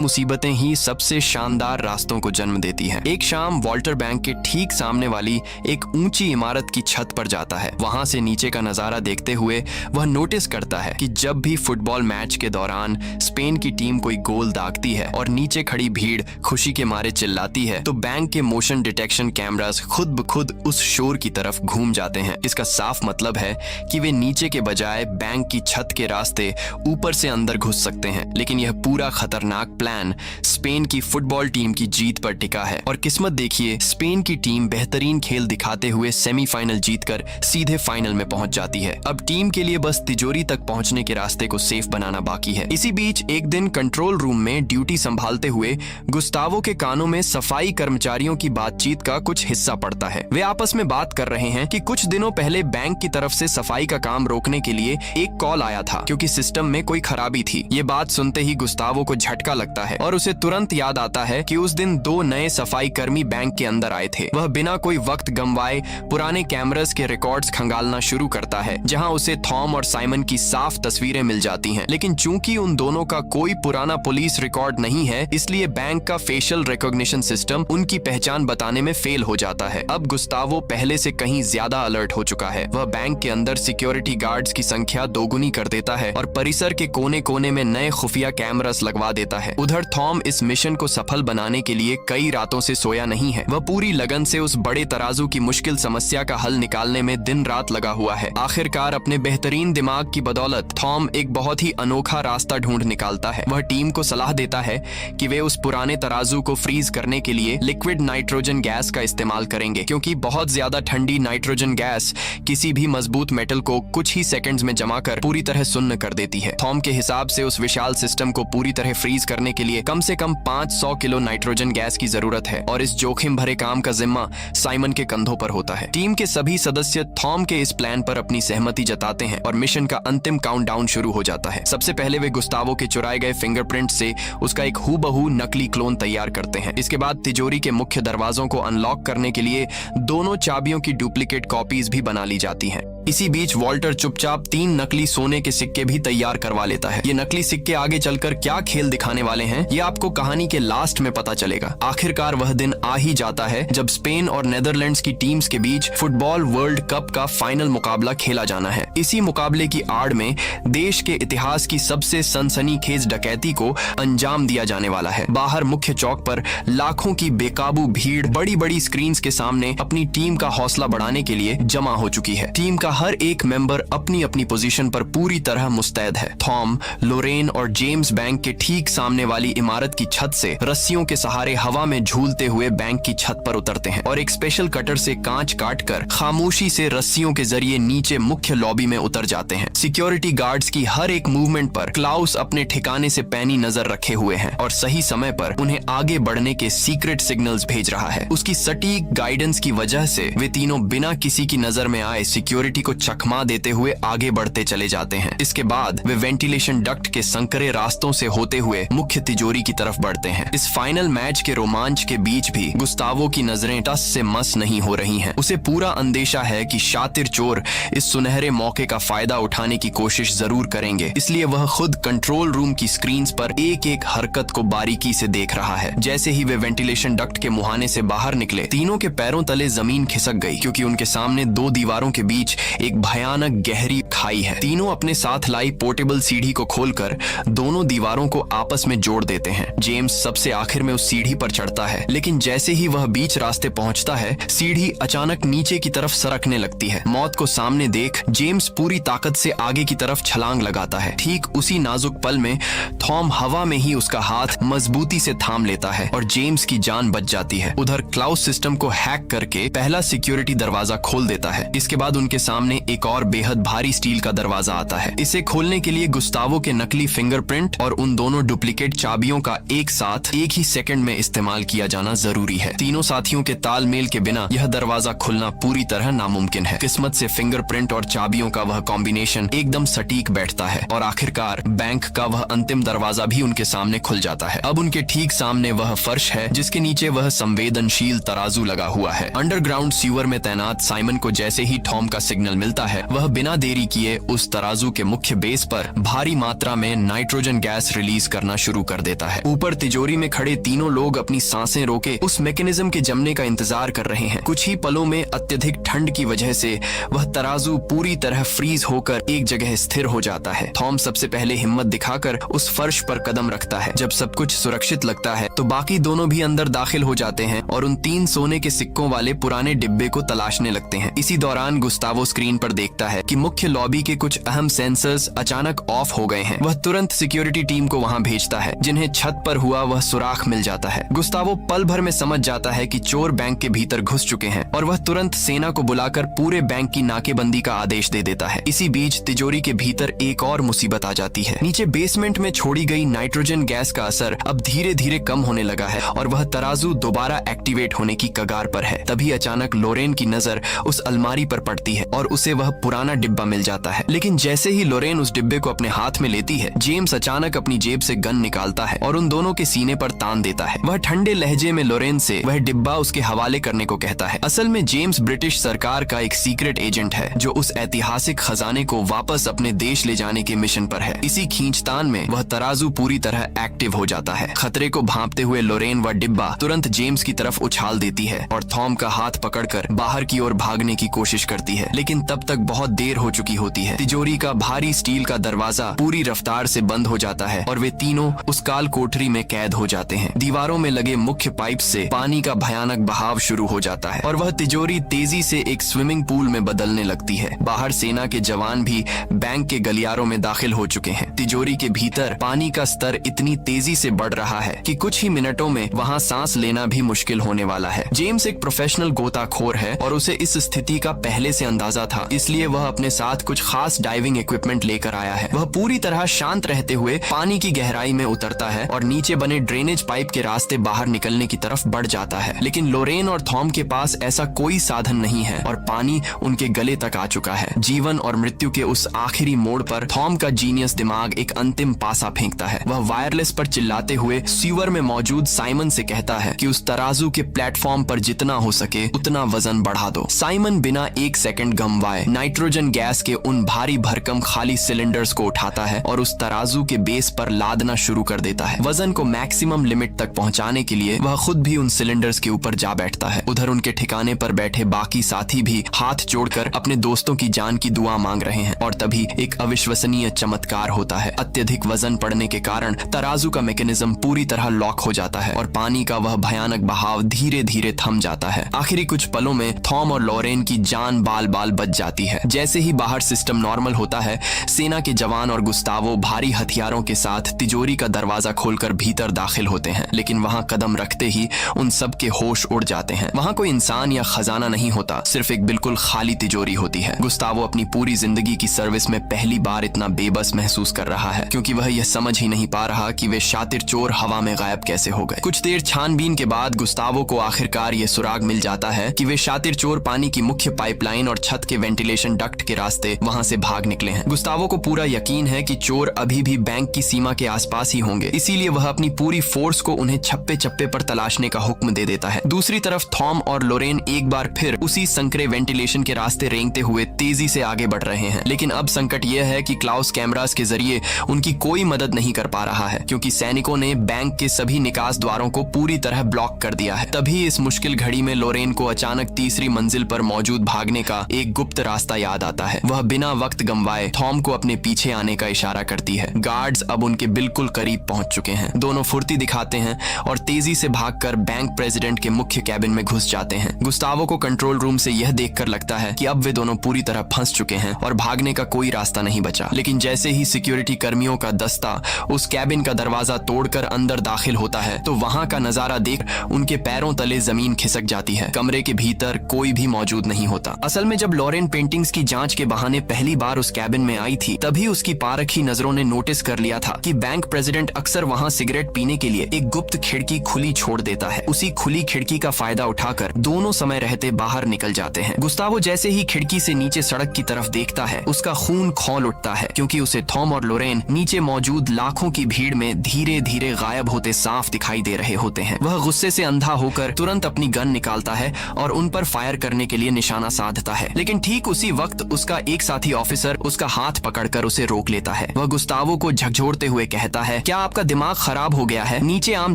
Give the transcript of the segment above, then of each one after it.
मुसीबतें ही सबसे शानदार रास्तों को जन्म देती हैं। एक शाम वॉल्टर बैंक के ठीक सामने वाली एक ऊंची इमारत की छत पर जाता है। वहां से नीचे का नजारा देखते हुए वह नोटिस करता है कि जब भी फुटबॉल मैच के दौरान स्पेन की टीम कोई गोल दागती है और नीचे खड़ी भीड़ खुशी के मारे चिल्लाती है, तो बैंक के मोशन डिटेक्शन कैमरास खुद ब खुद उस शोर की तरफ घूम जाते हैं। इसका साफ मतलब है कि वे नीचे के बजाय बैंक की छत के रास्ते ऊपर से अंदर घुस सकते हैं। लेकिन यह पूरा खतरनाक प्लान स्पेन की फुटबॉल टीम की जीत पर टिका है। और किस्मत देखिए, स्पेन की टीम बेहतरीन खेल दिखाते हुए सेमीफाइनल जीतकर सीधे फाइनल में पहुंच जाती है। अब टीम के लिए बस तिजोरी तक पहुंचने के रास्ते को सेफ बनाना बाकी है। इसी बीच एक दिन कंट्रोल रूम में ड्यूटी संभालते हुए गुस्तावो के कानों में सफाई कर्मचारियों की बातचीत का कुछ हिस्सा पड़ता है। वे आपस में बात कर रहे हैं कि कुछ दिनों पहले बैंक की तरफ से सफाई का काम रोकने के लिए एक कॉल आया था क्योंकि सिस्टम में कोई खराबी थी। ये बात सुनते ही गुस्तावो को झटका लगता है और उसे तुरंत याद आता है कि उस दिन 2 नए सफाई कर्मी बैंक के अंदर आए थे। वह बिना कोई वक्त गंवाए पुराने कैमरास के रिकॉर्ड्स खंगालना शुरू करता है, जहां उसे थॉम और साइमन की साफ तस्वीरें मिल जाती हैं। लेकिन चूंकि उन दोनों का कोई पुराना पुलिस रिकॉर्ड नहीं है, इसलिए बैंक का फेशियल रिकॉग्निशन सिस्टम उनकी पहचान बताने में फेल हो जाता है। अब गुस्तावो पहले से कहीं ज्यादा अलर्ट हो चुका है। वह बैंक के अंदर सिक्योरिटी गार्ड्स की संख्या दोगुनी कर देता है और परिसर के कोने कोने में नए खुफिया कैमरास लगवा देता है। उधर थॉम इस मिशन को सफल बनाने के लिए कई रातों से सोया नहीं है। वह पूरी लगन से उस बड़े तराजू की मुश्किल समस्या का हल निकालने में दिन रात लगा हुआ है। आखिरकार अपने बेहतरीन दिमाग की बदौलत थॉम एक बहुत ही अनोखा रास्ता ढूंढ निकालता है। वह टीम को सलाह देता है कि वे उस पुराने तराजू को फ्रीज करने के लिए लिक्विड नाइट्रोजन गैस का इस्तेमाल करेंगे, क्योंकि बहुत ज्यादा ठंडी नाइट्रोजन गैस किसी भी मजबूत मेटल को कुछ ही सेकंड्स में जमा कर पूरी तरह सुन्न कर देती है। थॉम के हिसाब से उस विशाल सिस्टम को पूरी तरह फ्रीज करने के लिए कम से कम 500 किलो नाइट्रोजन गैस की जरूरत है और इस जोखिम भरे काम का जिम्मा साइमन के कंधों पर होता है। टीम के सभी सदस्य थॉम के इस प्लान पर अपनी सहमति जताते हैं और मिशन का अंतिम काउंटडाउन शुरू हो जाता है। सबसे पहले वे गुस्तावो के चुराए गए फिंगरप्रिंट से उसका एक हूबहू नकली क्लोन तैयार करते हैं। इसके बाद तिजोरी के मुख्य दरवाजों को अनलॉक करने के लिए दोनों चाबियों की डुप्लीकेट कॉपीज भी बना ली जाती हैं। इसी बीच वॉल्टर चुपचाप 3 नकली सोने के सिक्के भी तैयार करवा लेता है। ये नकली सिक्के आगे चलकर क्या खेल दिखाने वाले हैं, ये आपको कहानी के लास्ट में पता चलेगा। आखिरकार वह दिन आ ही जाता है जब स्पेन और नेदरलैंड्स की टीम्स के बीच फुटबॉल वर्ल्ड कप का फाइनल मुकाबला खेला जाना है। इसी मुकाबले की आड़ में देश के इतिहास की सबसे सनसनीखेज डकैती को अंजाम दिया जाने वाला है। बाहर मुख्य चौक पर लाखों की बेकाबू भीड़ बड़ी बड़ी स्क्रीन के सामने अपनी टीम का हौसला बढ़ाने के लिए जमा हो चुकी है। टीम का हर एक मेंबर अपनी अपनी पोजीशन पर पूरी तरह मुस्तैद है। थॉम, लोरेन और जेम्स बैंक के ठीक सामने वाली इमारत की छत से रस्सियों के सहारे हवा में झूलते हुए बैंक की छत पर उतरते हैं और एक स्पेशल कटर से कांच काटकर खामोशी से रस्सियों के जरिए नीचे मुख्य लॉबी में उतर जाते हैं। सिक्योरिटी गार्ड्स की हर एक मूवमेंट पर क्लाउस अपने ठिकाने से पैनी नजर रखे हुए हैं और सही समय पर उन्हें आगे बढ़ने के सीक्रेट सिग्नल्स भेज रहा है। उसकी सटीक गाइडेंस की वजह से वे तीनों बिना किसी की नजर में आए सिक्योरिटी को चकमा देते हुए आगे बढ़ते चले जाते हैं। इसके बाद वे वेंटिलेशन डक्ट के संकरे रास्तों से होते हुए मुख्य तिजोरी की तरफ बढ़ते हैं। इस फाइनल मैच के रोमांच के बीच भी गुस्तावो की नजरें टस से मस नहीं हो रही हैं। उसे पूरा अंदेशा है कि शातिर चोर इस सुनहरे मौके का फायदा उठाने की कोशिश जरूर करेंगे, इसलिए वह खुद कंट्रोल रूम की स्क्रीन्स पर एक एक हरकत को बारीकी से देख रहा है। जैसे ही वे वेंटिलेशन डक्ट के मुहाने से बाहर निकले, तीनों के पैरों तले जमीन खिसक गई, क्योंकि उनके सामने 2 दीवारों के बीच एक भयानक गहरी खाई है। तीनों अपने साथ लाई पोर्टेबल सीढ़ी को खोलकर दोनों दीवारों को आपस में जोड़ देते हैं। जेम्स सबसे आखिर में उस सीढ़ी पर चढ़ता है, लेकिन जैसे ही वह बीच रास्ते पहुंचता है, सीढ़ी अचानक नीचे की तरफ सरकने लगती है। मौत को सामने देख जेम्स पूरी ताकत से आगे की तरफ छलांग लगाता है। ठीक उसी नाजुक पल में थॉम हवा में ही उसका हाथ मजबूती से थाम लेता है और जेम्स की जान बच जाती है। उधर क्लाउस सिस्टम को हैक करके पहला सिक्योरिटी दरवाजा खोल देता है। इसके बाद उनके सामने एक और बेहद भारी स्टील का दरवाजा आता है। इसे खोलने के लिए गुस्तावो के नकली फिंगरप्रिंट और उन दोनों डुप्लीकेट चाबियों का एक साथ एक ही सेकंड में इस्तेमाल किया जाना जरूरी है। तीनों साथियों के तालमेल के बिना यह दरवाजा खुलना पूरी तरह नामुमकिन है। किस्मत से फिंगरप्रिंट और चाबियों का वह कॉम्बिनेशन एकदम सटीक बैठता है और आखिरकार बैंक का वह अंतिम दरवाजा भी उनके सामने खुल जाता है। अब उनके ठीक सामने वह फर्श है जिसके नीचे वह संवेदनशील तराजू लगा हुआ है। अंडरग्राउंड सीवर में तैनात साइमन को जैसे ही थॉम का सिग्नल मिलता है, वह बिना देरी किए किए उस तराजू के मुख्य बेस पर भारी मात्रा में नाइट्रोजन गैस रिलीज करना शुरू कर देता है। ऊपर तिजोरी में खड़े तीनों लोग अपनी सांसें रोके उस मैकेनिज्म के जमने का इंतजार कर रहे हैं। कुछ ही पलों में अत्यधिक ठंड की वजह से वह तराजू पूरी तरह फ्रीज होकर एक जगह स्थिर हो जाता है। थॉम सबसे पहले हिम्मत दिखाकर उस फर्श पर कदम रखता है। जब सब कुछ सुरक्षित लगता है तो बाकी दोनों भी अंदर दाखिल हो जाते हैं और उन 3 सोने के सिक्कों वाले पुराने डिब्बे को तलाशने लगते हैं। इसी दौरान गुस्तावो स्क्रीन पर देखता है कि मुख्य लॉबी के कुछ अहम सेंसर्स अचानक ऑफ हो गए हैं। वह तुरंत सिक्योरिटी टीम को वहां भेजता है, जिन्हें छत पर हुआ वह सुराख मिल जाता है। गुस्तावो पल भर में समझ जाता है कि चोर बैंक के भीतर घुस चुके हैं और वह तुरंत सेना को बुलाकर पूरे बैंक की नाकेबंदी का आदेश दे देता है। इसी बीच तिजोरी के भीतर एक और मुसीबत आ जाती है। नीचे बेसमेंट में छोड़ी गई नाइट्रोजन गैस का असर अब धीरे धीरे कम होने लगा है और वह तराजू दोबारा एक्टिवेट होने की कगार पर है। तभी अचानक लोरेन की नजर उस अलमारी पर पड़ती है और उसे वह पुराना डिब्बा मिल जाता है। लेकिन जैसे ही लोरेन उस डिब्बे को अपने हाथ में लेती है, जेम्स अचानक अपनी जेब से गन निकालता है और उन दोनों के सीने पर तान देता है। वह ठंडे लहजे में लोरेन से वह डिब्बा उसके हवाले करने को कहता है। असल में जेम्स ब्रिटिश सरकार का एक सीक्रेट एजेंट है जो उस ऐतिहासिक खजाने को वापस अपने देश ले जाने के मिशन पर है। इसी खींचतान में वह तराजू पूरी तरह एक्टिव हो जाता है। खतरे को भांपते हुए लोरेन वह डिब्बा तुरंत जेम्स की तरफ उछाल देती है और थॉम का हाथ पकड़कर बाहर की ओर भागने की कोशिश करती है, लेकिन तब तक बहुत देर हो चुकी होती है। तिजोरी का भारी स्टील का दरवाजा पूरी रफ्तार से बंद हो जाता है और वे तीनों उस काल कोठरी में कैद हो जाते हैं। दीवारों में लगे मुख्य पाइप से पानी का भयानक बहाव शुरू हो जाता है और वह तिजोरी तेजी से एक स्विमिंग पूल में बदलने लगती है। बाहर सेना के जवान भी बैंक के गलियारों में दाखिल हो चुके हैं। तिजोरी के भीतर पानी का स्तर इतनी तेजी से बढ़ रहा है कि कुछ ही मिनटों में वहां सांस लेना भी मुश्किल होने वाला है। जेम्स एक प्रोफेशनल गोताखोर है और उसे इस स्थिति का पहले से अंदाजा था, इसलिए वह अपने साथ कुछ खास डाइविंग इक्विपमेंट लेकर आया है। वह पूरी तरह शांत रहते हुए पानी की गहराई में उतरता है और नीचे बने ड्रेनेज पाइप के रास्ते बाहर निकलने की तरफ बढ़ जाता है। लेकिन लोरेन और थॉम के पास ऐसा कोई साधन नहीं है और पानी उनके गले तक आ चुका है। जीवन और मृत्यु के उस आखिरी मोड़ पर थॉम का जीनियस दिमाग एक अंतिम पासा फेंकता है। वह वायरलेस पर चिल्लाते हुए सीवर में मौजूद साइमन से कहता है कि उस तराजू के प्लेटफॉर्म पर जितना हो सके उतना वजन बढ़ा दो। साइमन बिना एक सेकंड गंवाए नाइट्रोजन गैस के उन भारी भरकम खाली सिलेंडर्स को उठाता है और उस तराजू के बेस पर लादना शुरू कर देता है। वजन को मैक्सिमम लिमिट तक पहुंचाने के लिए वह खुद भी उन सिलेंडर्स के ऊपर जा बैठता है। उधर उनके ठिकाने पर बैठे बाकी साथी भी हाथ जोड़कर अपने दोस्तों की जान की दुआ मांग रहे हैं और तभी एक अविश्वसनीय चमत्कार होता है। अत्यधिक वजन पड़ने के कारण तराजू का मैकेनिज्म पूरी तरह लॉक हो जाता है और पानी का वह भयानक बहाव धीरे धीरे थम जाता है। आखिरी कुछ पलों में थॉम और लोरेन की जान बाल बाल बच जाती है। जैसे ही बाहर सिस्टम नॉर्मल होता है, सेना के जवान और गुस्तावो भारी हथियारों के साथ तिजोरी का दरवाजा खोलकर भीतर दाखिल होते हैं। लेकिन वहां कदम रखते ही उन सब के होश उड़ जाते हैं। वहां कोई इंसान या खजाना नहीं होता, सिर्फ एक बिल्कुल खाली तिजोरी होती है। गुस्तावो अपनी पूरी जिंदगी की सर्विस में पहली बार इतना बेबस महसूस कर रहा है, क्योंकि वह यह समझ ही नहीं पा रहा कि वे शातिर चोर हवा में गायब कैसे हो गए। कुछ देर छानबीन के बाद गुस्तावो को आखिरकार यह सुराग मिल जाता है कि वे शातिर चोर पानी की मुख्य पाइपलाइन और छत के वेंटिलेशन डक्ट के रास्ते वहां से भाग निकले हैं। गुस्तावो को पूरा यकीन है कि चोर अभी भी बैंक की सीमा के आसपास ही होंगे, इसीलिए वह अपनी पूरी फोर्स को उन्हें छप्पे छप्पे पर तलाशने का हुक्म दे देता है। दूसरी तरफ थॉम और लोरेन एक बार फिर उसी संकरे वेंटिलेशन के रास्ते रेंगते हुए तेजी से आगे बढ़ रहे हैं। लेकिन अब संकट यह है कि क्लाउस कैमरास के जरिए उनकी कोई मदद नहीं कर पा रहा है, क्योंकि सैनिकों ने बैंक के सभी निकास द्वारों को पूरी तरह ब्लॉक कर दिया है। तभी इस मुश्किल घड़ी में लोरेन को अचानक तीसरी मंजिल पर मौजूद भागने का एक गुप्त रास्ता याद आता है। वह बिना वक्त गंवाए थॉम को अपने पीछे आने का इशारा करती है। गार्ड्स अब उनके बिल्कुल करीब पहुंच चुके हैं। दोनों फुर्ती दिखाते हैं और तेजी से भागकर बैंक प्रेसिडेंट के मुख्य कैबिन में घुस जाते हैं। गुस्तावो को कंट्रोल रूम से यह देखकर लगता है कि अब वे दोनों पूरी तरह फंस चुके हैं और भागने का कोई रास्ता नहीं बचा। लेकिन जैसे ही सिक्योरिटी कर्मियों का दस्ता उस कैबिन का दरवाजा तोड़कर अंदर दाखिल होता है, तो वहां का नजारा देख उनके पैरों तले जमीन खिसक जाती है। कमरे के भीतर कोई भी मौजूद नहीं होता। असल में जब लोरेन पेंटिंग्स की जांच के बहाने पहली बार उस कैबिन में आई थी, तभी उसकी पारखी नजरों ने नोटिस कर लिया था कि बैंक प्रेसिडेंट अक्सर वहां सिगरेट पीने के लिए एक गुप्त खिड़की खुली छोड़ देता है। उसी खुली खिड़की का फायदा उठाकर दोनों समय रहते बाहर निकल जाते हैं। गुस्तावो जैसे ही खिड़की से नीचे सड़क की तरफ देखता है, उसका खून खौल उठता है, क्योंकि उसे थॉम और लोरेन नीचे मौजूद लाखों की भीड़ में धीरे धीरे गायब होते साफ दिखाई दे रहे होते हैं। वह गुस्से से अंधा होकर तुरंत अपनी गन निकालता है और उन पर फायर करने के लिए निशाना साधता है। लेकिन ठीक उसी वक्त उसका एक साथी ऑफिसर उसका हाथ पकड़कर उसे रोक लेता है। वह गुस्तावो को झकझोरते हुए कहता है, क्या आपका दिमाग खराब हो गया है? नीचे आम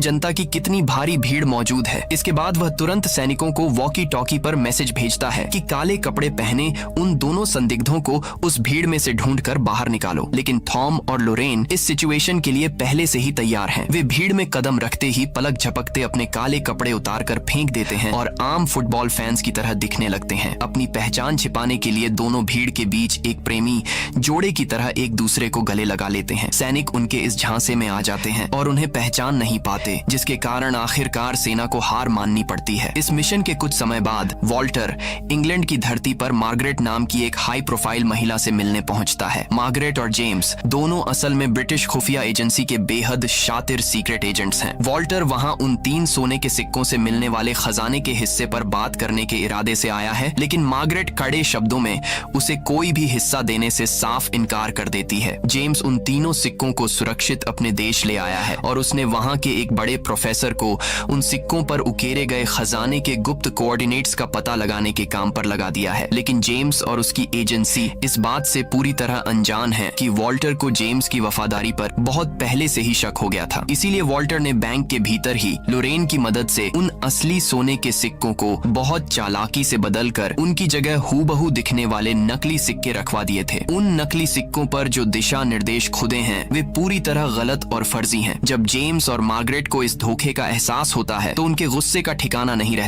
जनता की कितनी भारी भीड़ मौजूद है। इसके बाद वह तुरंत सैनिकों को वॉकी टॉकी पर मैसेज भेजता है कि काले कपड़े पहने उन दोनों संदिग्धों को उस भीड़ में से ढूंढकर बाहर निकालो। लेकिन थॉम और लोरेन इस सिचुएशन के लिए पहले से ही तैयार हैं। वे भीड़ में कदम रखते ही पलक झपकते अपने काले कपड़े उतारकर फेंक देते हैं और आम फुटबॉल फैंस की तरह दिखने लगते हैं। अपनी पहचान छिपाने के लिए दोनों भीड़ के बीच एक प्रेमी जोड़े की तरह एक दूसरे को गले लगा लेते हैं। सैनिक उनके इस झांसे में आ जाते हैं और उन्हें पहचान नहीं पाते, जिसके कारण आखिरकार सेना को हार माननी पड़ती है। इस मिशन के कुछ समय बाद वॉल्टर इंग्लैंड की धरती पर मार्गरेट नाम की एक हाई प्रोफाइल महिला से मिलने पहुंचता है। मार्गरेट और जेम्स दोनों असल में ब्रिटिश खुफिया एजेंसी के बेहद शातिर सीक्रेट एजेंट्स हैं। वॉल्टर वहां उन 3 सोने के सिक्कों से मिलने वाले खजाने के हिस्से पर बात करने के इरादे से आया है, लेकिन मार्गरेट कड़े शब्दों में उसे कोई भी हिस्सा देने से साफ इनकार कर देती है। जेम्स उन तीनों सिक्कों को सुरक्षित अपने देश ले आया है और उसने वहां के एक बड़े प्रोफेसर को उन सिक्कों पर उकेरे गए खजाने के गुप्त कोऑर्डिनेट्स का पता लगाने के काम पर लगा दिया है। लेकिन जेम्स और उसकी एजेंसी इस बात से पूरी तरह अनजान है कि वॉल्टर को जेम्स की वफादारी पर बहुत पहले से ही शक हो गया था। इसीलिए वॉल्टर ने बैंक के भीतर ही लोरेन की मदद से उन असली सोने के सिक्कों को बहुत चालाकी से बदलकर उनकी जगह हूबहू दिखने वाले नकली सिक्के रखवा दिए थे। उन नकली सिक्कों पर जो दिशा निर्देश खुदे हैं वे पूरी तरह गलत और फर्जी हैं। जब जेम्स और मार्गरेट को इस धोखे का एहसास होता है तो उनके गुस्से का ठिकाना नहीं रहता।